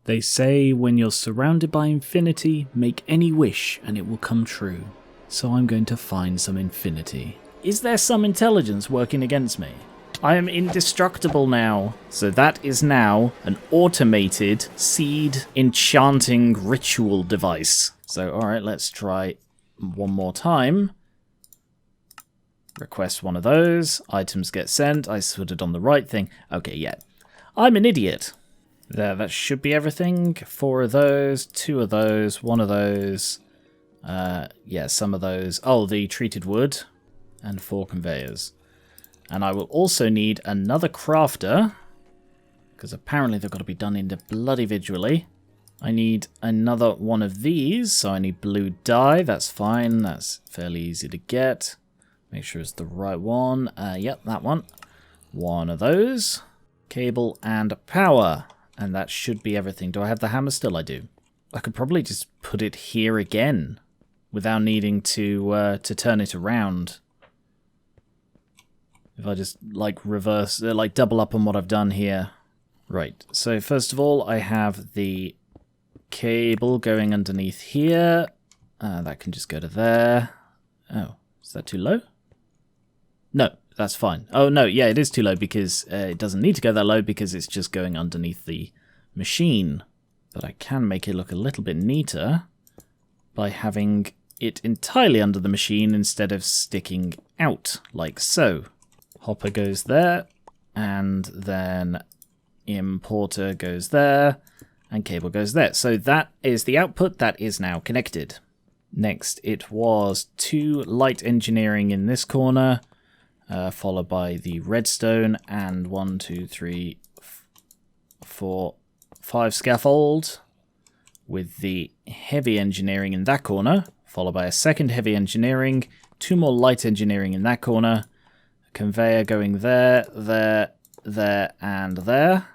They say when you're surrounded by infinity, make any wish and it will come true. So I'm going to find some infinity. Is there some intelligence working against me? I am indestructible now. So that is now an automated seed enchanting ritual device. So alright, let's try one more time. Request one of those. Items get sent. I put it on the right thing. Okay, yeah. I'm an idiot. There, that should be everything. 4 of those, 2 of those, 1 of those. Yeah, some of those. Oh, the treated wood. And 4 conveyors. And I will also need another crafter. Because apparently they've got to be done individually. I need another one of these. So I need blue dye. That's fine. That's fairly easy to get. Make sure it's the right one. Yep, that one. 1 of those. Cable and power. And that should be everything. Do I have the hammer still? I do. I could probably just put it here again without needing to turn it around. If I just like reverse, like double up on what I've done here. Right. So first of all, I have the cable going underneath here. That can just go to there. Oh, is that too low? No. That's fine. Oh, no, yeah, it is too low because it doesn't need to go that low because it's just going underneath the machine. But I can make it look a little bit neater by having it entirely under the machine instead of sticking out, like so. Hopper goes there, and then importer goes there, and cable goes there. So that is the output that is now connected. Next, it was 2 light engineering in this corner, followed by the redstone and 1, 2, 3, 4, 5 scaffold with the heavy engineering in that corner, followed by a second heavy engineering, 2 more light engineering in that corner, a conveyor going there, there, there, and there.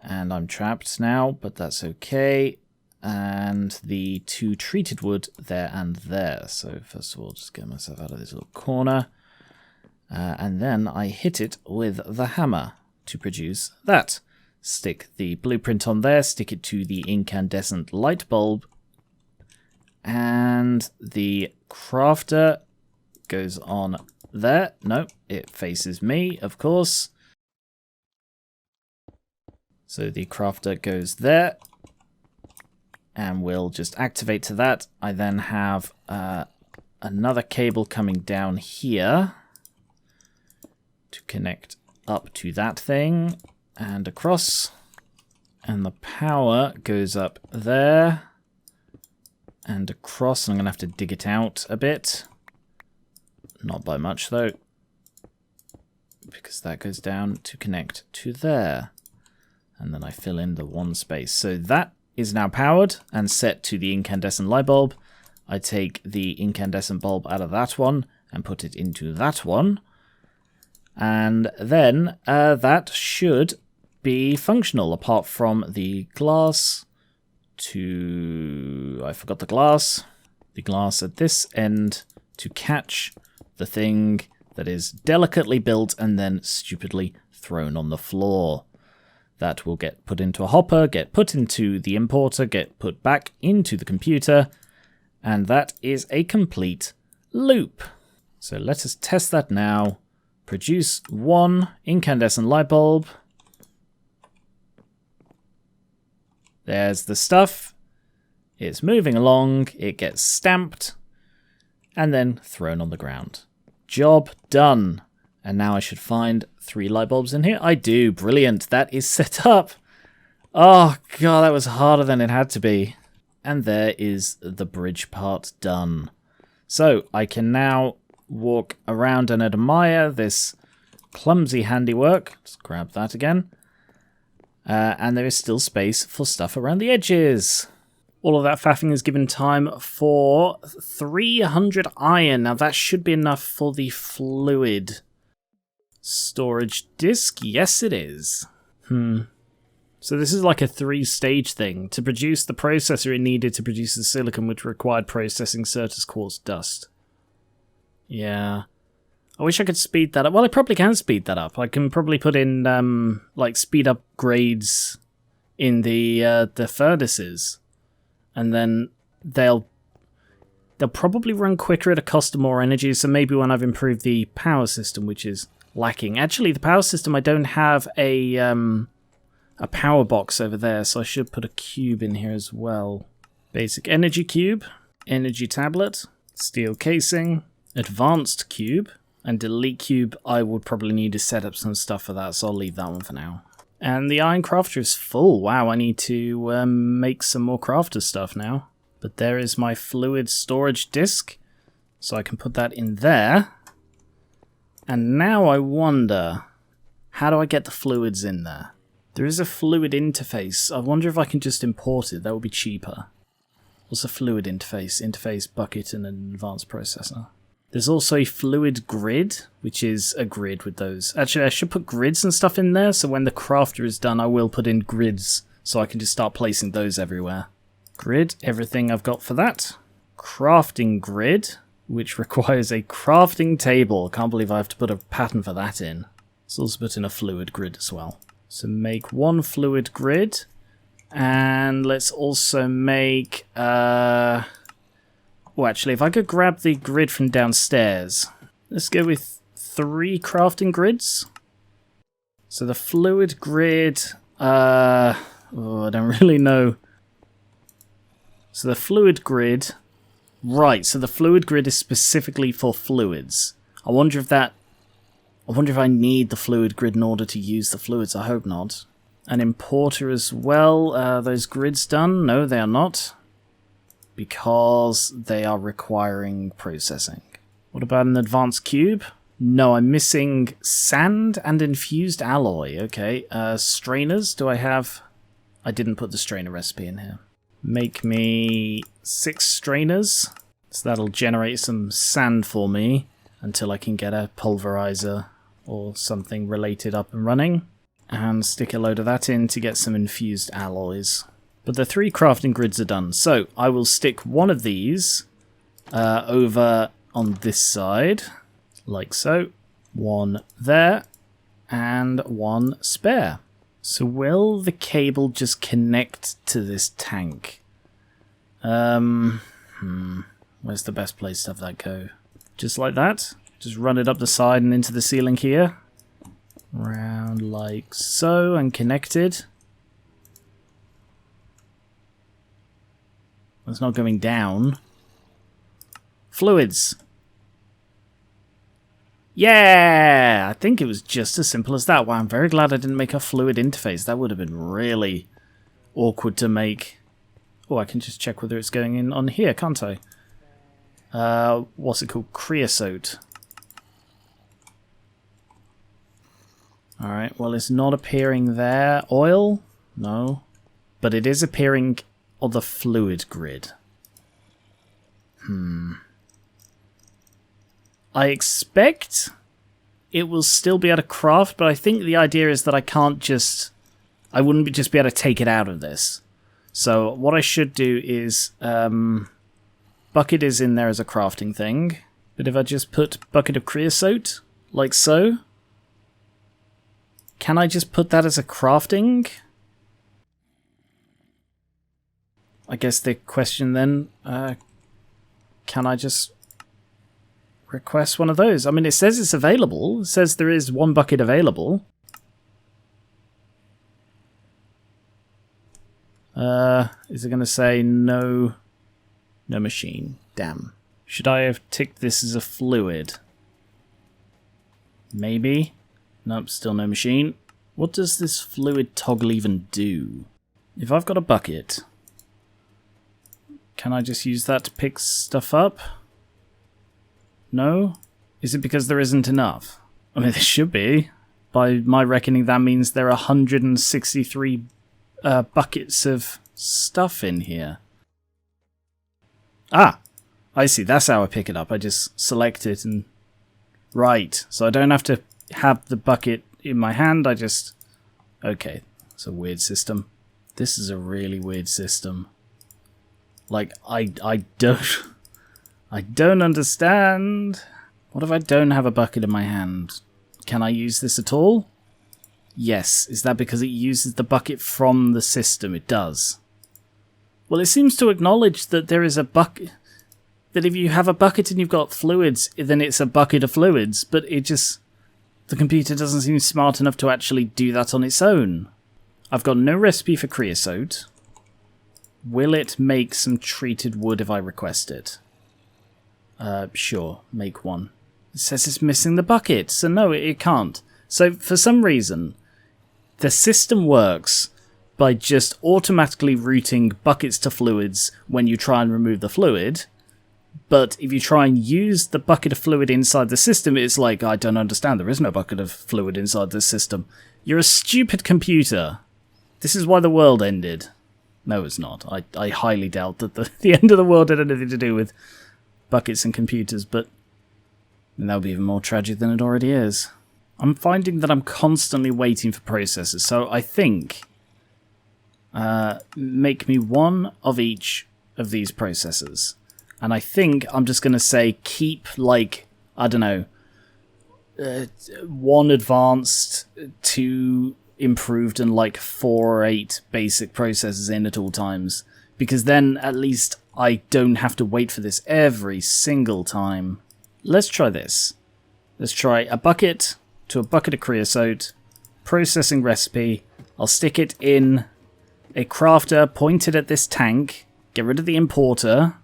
And I'm trapped now, but that's okay. And the 2 treated wood there and there. So first of all, just get myself out of this little corner. And then I hit it with the hammer to produce that. Stick the blueprint on there, stick it to the incandescent light bulb, and the crafter goes on there. No, it faces me, of course. So the crafter goes there, and we'll just activate to that. I then have another cable coming down here to connect up to that thing and across, and the power goes up there and across. I'm gonna have to dig it out a bit, not by much though, because that goes down to connect to there, and then I fill in the 1 space. So that is now powered and set to the incandescent light bulb. I take the incandescent bulb out of that one and put it into that one. And then that should be functional, apart from the glass to... I forgot the glass. The glass at this end to catch the thing that is delicately built and then stupidly thrown on the floor. That will get put into a hopper, get put into the importer, get put back into the computer, and that is a complete loop. So let us test that now. Produce 1 incandescent light bulb. There's the stuff. It's moving along. It gets stamped and then thrown on the ground. Job done. And now I should find 3 light bulbs in here. I do. Brilliant. That is set up. Oh, God, that was harder than it had to be. And there is the bridge part done. So I can now walk around and admire this clumsy handiwork. Let's grab that again. And there is still space for stuff around the edges. All of that faffing is given time for 300 iron. Now that should be enough for the fluid storage disk. Yes, it is. So this is like a 3-stage thing. To produce the processor it needed to produce the silicon, which required processing Certus quartz dust. Yeah. I wish I could speed that up. Well, I probably can speed that up. I can probably put in, like, speed upgrades in the furnaces, and then they'll probably run quicker at a cost of more energy. So maybe when I've improved the power system, which is lacking. Actually, the power system, I don't have a power box over there, so I should put a cube in here as well. Basic energy cube, energy tablet, steel casing, advanced cube, and delete cube. I would probably need to set up some stuff for that, so I'll leave that one for now. And the iron crafter is full. Wow, I need to make some more crafter stuff now. But there is my fluid storage disk, so I can put that in there. And now I wonder, how do I get the fluids in there? There is a fluid interface. I wonder if I can just import it. That would be cheaper. What's a fluid interface? Interface, bucket, and an advanced processor. There's also a fluid grid, which is a grid with those. Actually, I should put grids and stuff in there, so when the crafter is done, I will put in grids, so I can just start placing those everywhere. Grid, everything I've got for that. Crafting grid, which requires a crafting table. Can't believe I have to put a pattern for that in. Let's also put in a fluid grid as well. So make one fluid grid, and let's also make... Well, actually, if I could grab the grid from downstairs, let's go with 3 crafting grids. So the fluid grid, I don't really know. So the fluid grid, right? So the fluid grid is specifically for fluids. I wonder if I need the fluid grid in order to use the fluids. I hope not. An importer as well. Those grids done? No, they are not. Because they are requiring processing. What about an advanced cube? No, I'm missing sand and infused alloy. Okay, strainers, do I have... I didn't put the strainer recipe in here. Make me 6 strainers. So that'll generate some sand for me until I can get a pulverizer or something related up and running. And stick a load of that in to get some infused alloys. But the 3 crafting grids are done, so I will stick one of these over on this side, like so. One there, and one spare. So will the cable just connect to this tank? Where's the best place to have that go? Just like that? Just run it up the side and into the ceiling here. Round like so, and connected. It's not going down. Fluids. Yeah! I think it was just as simple as that. Wow, I'm very glad I didn't make a fluid interface. That would have been really awkward to make. Oh, I can just check whether it's going in on here, can't I? What's it called? Creosote. Alright, well, it's not appearing there. Oil? No. But it is appearing on the fluid grid. I expect it will still be able to craft, but I think the idea is that I wouldn't just be able to take it out of this. So what I should do is, bucket is in there as a crafting thing, but if I just put bucket of creosote, like so, can I just put that as a crafting? I guess the question then, can I just request one of those? I mean, it says it's available. It says there is 1 bucket available. Is it going to say no machine? Damn. Should I have ticked this as a fluid? Maybe. Nope, still no machine. What does this fluid toggle even do? If I've got a bucket, can I just use that to pick stuff up? No? Is it because there isn't enough? I mean, there should be. By my reckoning, that means there are 163 buckets of stuff in here. Ah! I see, that's how I pick it up. I just select it and... Right, so I don't have to have the bucket in my hand, I just... Okay, it's a weird system. This is a really weird system. Like, I don't understand. What if I don't have a bucket in my hand? Can I use this at all? Yes. Is that because it uses the bucket from the system? It does. Well, it seems to acknowledge that there is a bucket... That if you have a bucket and you've got fluids, then it's a bucket of fluids. But it just... The computer doesn't seem smart enough to actually do that on its own. I've got no recipe for creosote. Will it make some treated wood if I request it? Sure, make one. It says it's missing the bucket, so no, it can't. So, for some reason, the system works by just automatically routing buckets to fluids when you try and remove the fluid. But if you try and use the bucket of fluid inside the system, it's like, I don't understand, there is no bucket of fluid inside this system. You're a stupid computer. This is why the world ended. No, it's not. I highly doubt that the end of the world had anything to do with buckets and computers, but that would be even more tragic than it already is. I'm finding that I'm constantly waiting for processors, so I think make me one of each of these processors. And I think I'm just going to say keep, like, I don't know, 1 advanced, 2 improved, and like 4 or 8 basic processors in at all times. Because then at least I don't have to wait for this every single time. Let's try this. Let's try a bucket to a bucket of creosote, processing recipe. I'll stick it in a crafter pointed at this tank, get rid of the importer,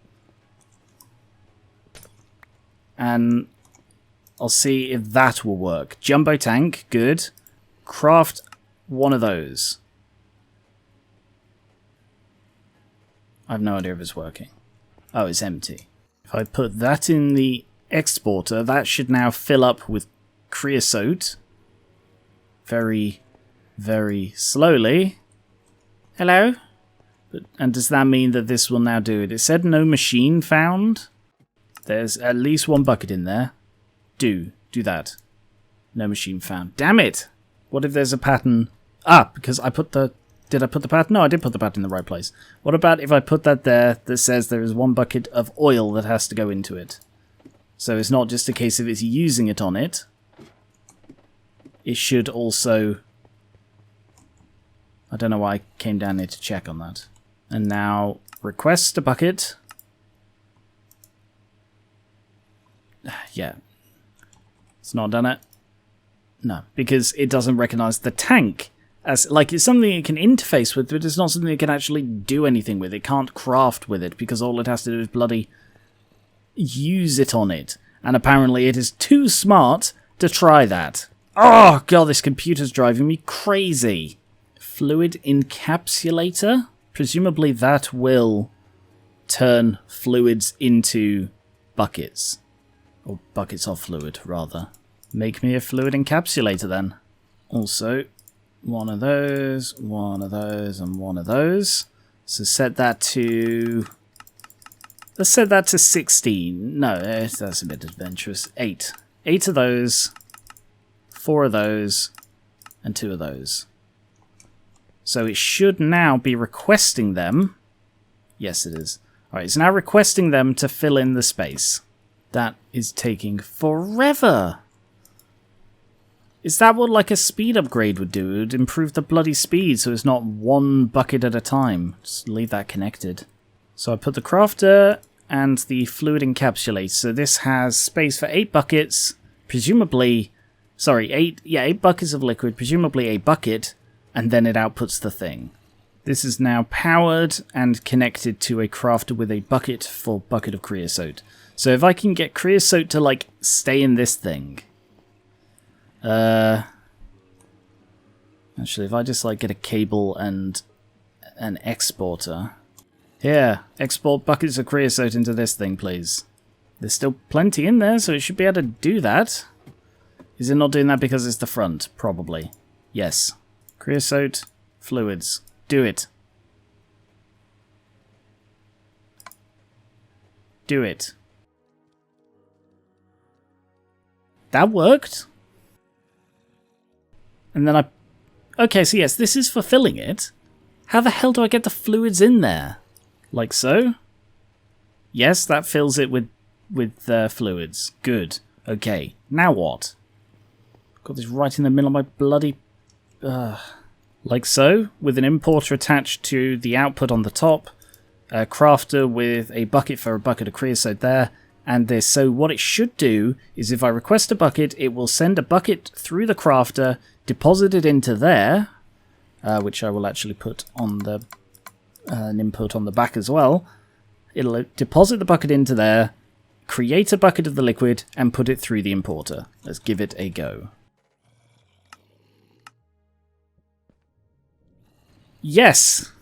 and I'll see if that will work. Jumbo tank, good. Craft one of those. I have no idea if it's working. Oh, it's empty. If I put that in the exporter, that should now fill up with creosote. Very, very slowly. Hello? And does that mean that this will now do it? It said no machine found. There's at least 1 bucket in there. Do that. No machine found. Damn it! What if there's a pattern? Ah, because I put the... Did I put the pattern? No, I did put the pattern in the right place. What about if I put that there that says there is 1 bucket of oil that has to go into it? So it's not just a case of it's using it on it. It should also... I don't know why I came down here to check on that. And now, request a bucket. Yeah. It's not done it. No, because it doesn't recognize the tank as, like, it's something it can interface with, but it's not something it can actually do anything with. It can't craft with it, because all it has to do is bloody use it on it. And apparently it is too smart to try that. Oh, God, this computer's driving me crazy. Fluid encapsulator? Presumably that will turn fluids into buckets. Or buckets of fluid, rather. Make me a fluid encapsulator, then. Also, 1 of those, 1 of those, and 1 of those. So set that to... Let's set that to 16. No, that's a bit adventurous. 8. 8 of those, 4 of those, and 2 of those. So it should now be requesting them. Yes, it is. Alright, it's now requesting them to fill in the space. That is taking forever. Is that what, like, a speed upgrade would do? It would improve the bloody speed so it's not 1 bucket at a time. Just leave that connected. So I put the crafter and the fluid encapsulator. So this has space for 8 buckets, presumably... Sorry, 8 buckets of liquid, presumably a bucket, and then it outputs the thing. This is now powered and connected to a crafter with a bucket for bucket of creosote. So if I can get creosote to, like, stay in this thing... Actually, if I just, like, get a cable and an exporter... Here, export buckets of creosote into this thing, please. There's still plenty in there, so it should be able to do that. Is it not doing that because it's the front? Probably. Yes. Creosote, fluids. Do it. Do it. That worked. And then I... Okay, so yes, this is fulfilling it. How the hell do I get the fluids in there? Like so? Yes, that fills it with fluids. Good. Okay, now what? Got this right in the middle of my bloody... like so, with an importer attached to the output on the top, a crafter with a bucket for a bucket of creosote there, and this. So what it should do is if I request a bucket, it will send a bucket through the crafter, deposit it into there, which I will actually put on the an input on the back as well. It'll deposit the bucket into there, create a bucket of the liquid, and put it through the importer. Let's give it a go. Yes!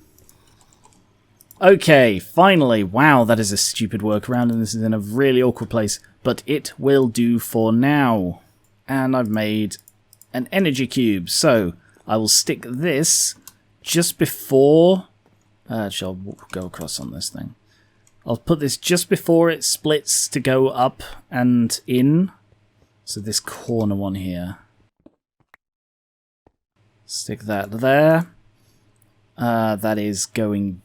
Okay, finally. Wow, that is a stupid workaround, and this is in a really awkward place, but it will do for now. And I've made an energy cube, so I will stick this just before... I'll go across on this thing. I'll put this just before it splits to go up and in. So this corner one here. Stick that there. That is going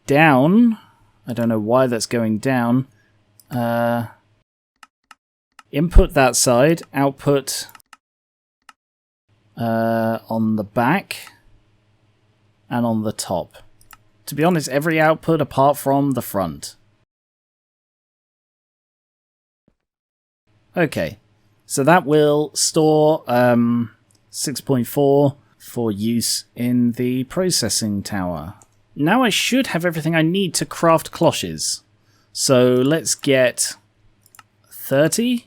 down. I don't know why that's going down. Input that side. Output on the back and on the top. To be honest, every output apart from the front. Okay, so that will store 6.4 for use in the processing tower. Now I should have everything I need to craft cloches. So let's get 30.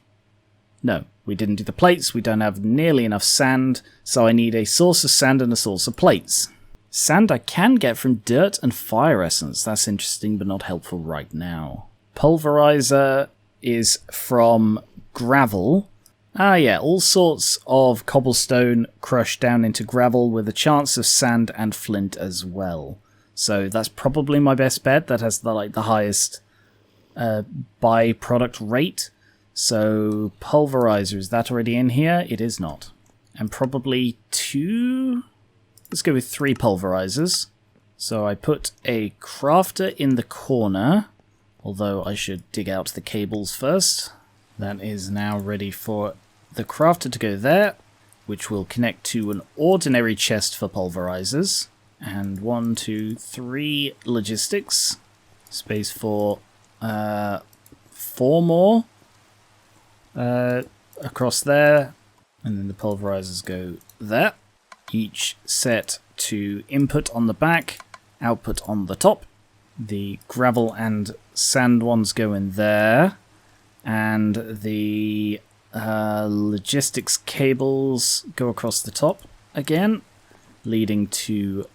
No, we didn't do the plates. We don't have nearly enough sand, so I need a source of sand and a source of plates. Sand I can get from dirt and fire essence. That's interesting, but not helpful right now. Pulverizer is from gravel. Ah yeah, all sorts of cobblestone crushed down into gravel with a chance of sand and flint as well. So that's probably my best bet. That has the highest byproduct rate. So pulverizer, is that already in here? It is not. And probably 2... Let's go with 3 pulverizers. So I put a crafter in the corner, although I should dig out the cables first. That is now ready for the crafter to go there, which will connect to an ordinary chest for pulverizers. And 1, 2, 3 logistics. Space for 4 more across there. And then the pulverizers go there. Each set to input on the back, output on the top. The gravel and sand ones go in there. And the logistics cables go across the top again, leading to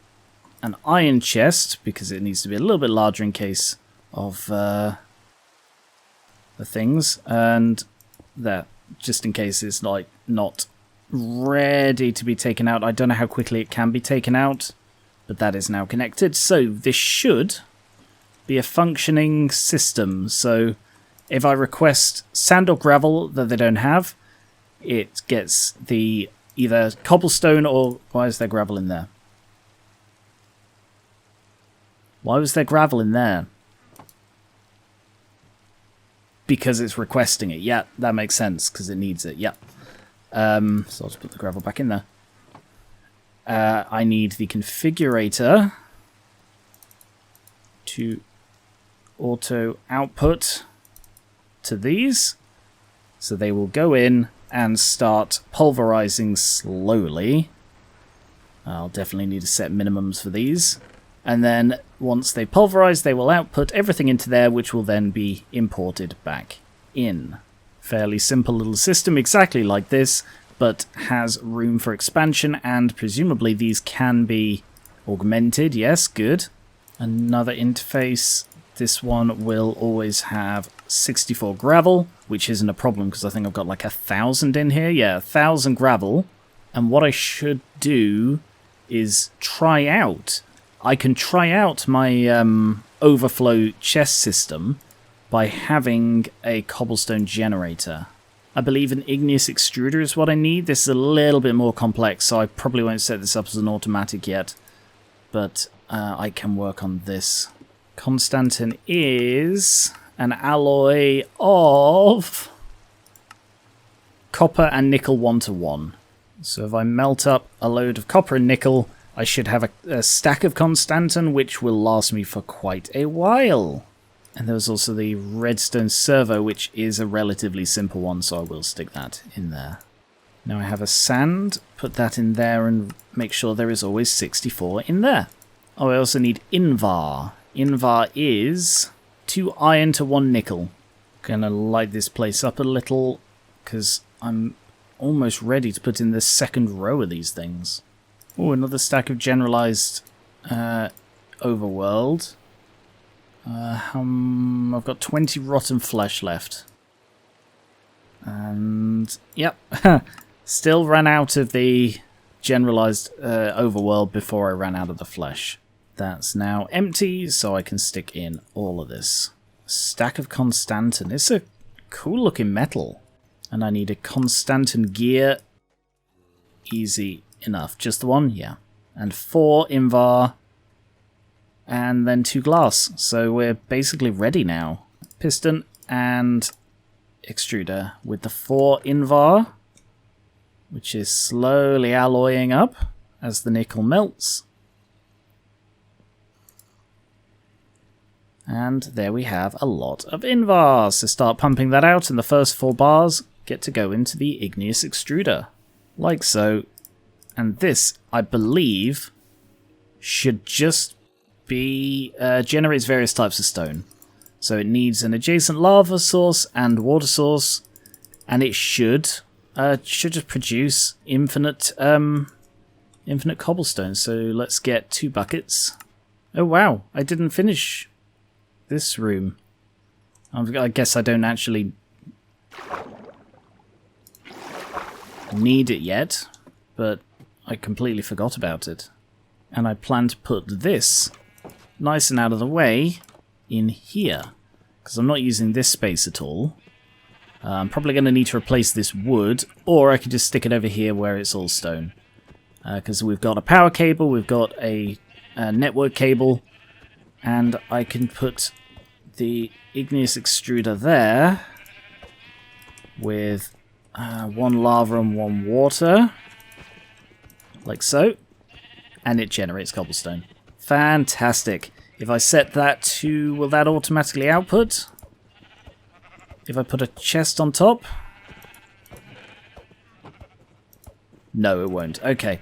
an iron chest, because it needs to be a little bit larger in case of the things. And that, just in case it's like not ready to be taken out. I don't know how quickly it can be taken out, but that is now connected. So this should be a functioning system. So if I request sand or gravel that they don't have, it gets the either cobblestone or... Why is there gravel in there? Why was there gravel in there? Because it's requesting it. Yeah, that makes sense, because it needs it. Yeah. So I'll just put the gravel back in there. I need the configurator to auto output to these. So they will go in and start pulverizing slowly. I'll definitely need to set minimums for these. And then once they pulverize, they will output everything into there, which will then be imported back in. Fairly simple little system, exactly like this, but has room for expansion, and presumably these can be augmented. Yes, good. Another interface. This one will always have 64 gravel, which isn't a problem because I think I've got like 1,000 in here. Yeah, 1,000 gravel. And what I should do is try out. I can try out my overflow chest system by having a cobblestone generator. I believe an igneous extruder is what I need. This is a little bit more complex, so I probably won't set this up as an automatic yet. But I can work on this. Constantin is an alloy of copper and nickel 1-to-1. So if I melt up a load of copper and nickel, I should have a stack of constantan, which will last me for quite a while. And there's also the redstone servo, which is a relatively simple one, so I will stick that in there. Now I have a sand, put that in there and make sure there is always 64 in there. Oh, I also need invar. Invar is 2 iron to 1 nickel. Gonna light this place up a little, because I'm almost ready to put in the second row of these things. Oh, another stack of generalized overworld. I've got 20 rotten flesh left. And, yep, still ran out of the generalized overworld before I ran out of the flesh. That's now empty, so I can stick in all of this. A stack of constantan. It's a cool looking metal. And I need a constantan gear. Easy enough. Just the one? Yeah. And 4 invar. And then 2 glass. So we're basically ready now. Piston and extruder with the 4 invar, which is slowly alloying up as the nickel melts. And there we have a lot of invar. So start pumping that out, and the first 4 bars get to go into the igneous extruder. Like so. And this, I believe, should just be generates various types of stone. So it needs an adjacent lava source and water source, and it should just produce infinite cobblestone. So let's get 2 buckets. Oh wow, I didn't finish this room. I guess I don't actually need it yet, but I completely forgot about it. And I plan to put this nice and out of the way in here, because I'm not using this space at all. I'm probably going to need to replace this wood, or I could just stick it over here where it's all stone. Because we've got a power cable, we've got a network cable, and I can put the igneous extruder there with 1 lava and 1 water, like so, and it generates cobblestone. Fantastic. If I set that to, will that automatically output? If I put a chest on top? No, it won't. Okay.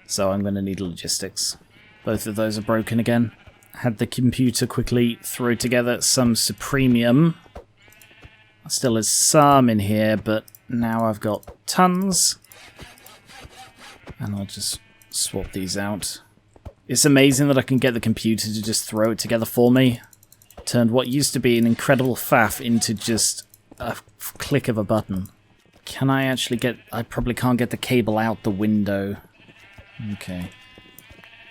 So I'm going to need logistics. Both of those are broken again. Had the computer quickly throw together some supremium. Still has some in here, but now I've got tons. And I'll just swap these out. It's amazing that I can get the computer to just throw it together for me. Turned what used to be an incredible faff into just a click of a button. Can I actually get... I probably can't get the cable out the window. Okay.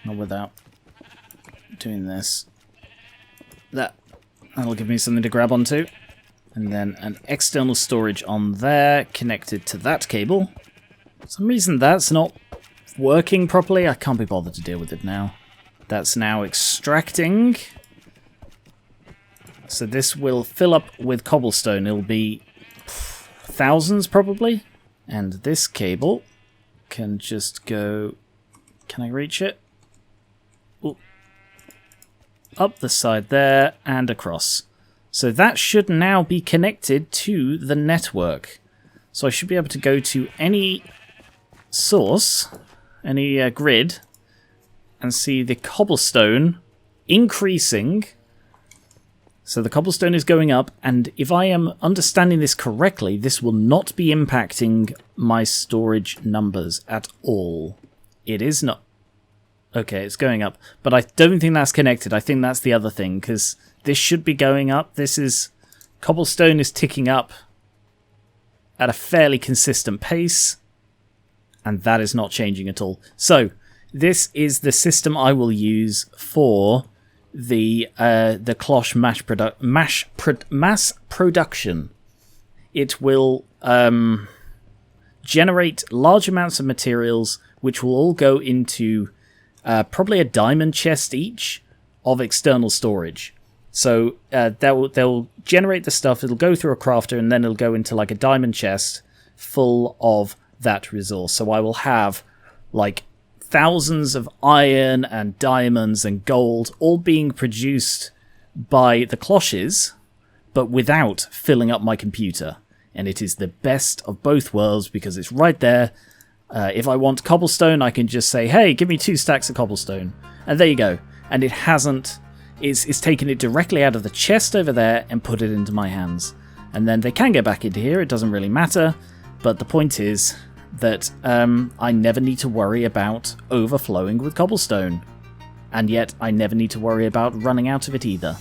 Not without doing this. That'll give me something to grab onto. And then an external storage on there, connected to that cable. For some reason that's not working properly. I can't be bothered to deal with it now. That's now extracting. So this will fill up with cobblestone. It'll be thousands probably. And this cable can just go... Can I reach it? Ooh. Up the side there and across. So that should now be connected to the network. So I should be able to go to any source, any grid, and see the cobblestone increasing. So the cobblestone is going up, and if I am understanding this correctly, this will not be impacting my storage numbers at all. It is not. Okay, it's going up, but I don't think that's connected. I think that's the other thing, because this should be going up. This is... Cobblestone is ticking up at a fairly consistent pace, and that is not changing at all. So, this is the system I will use for the cloche mass production. It will generate large amounts of materials, which will all go into probably a diamond chest each of external storage. So they'll generate the stuff, it'll go through a crafter, and then it'll go into like a diamond chest full of that resource. So I will have like thousands of iron and diamonds and gold all being produced by the cloches, but without filling up my computer. And it is the best of both worlds because it's right there. If I want cobblestone, I can just say, hey, give me 2 stacks of cobblestone. And there you go. And it hasn't... It's taken it directly out of the chest over there and put it into my hands. And then they can get back into here. It doesn't really matter. But the point is that I never need to worry about overflowing with cobblestone. And yet I never need to worry about running out of it either.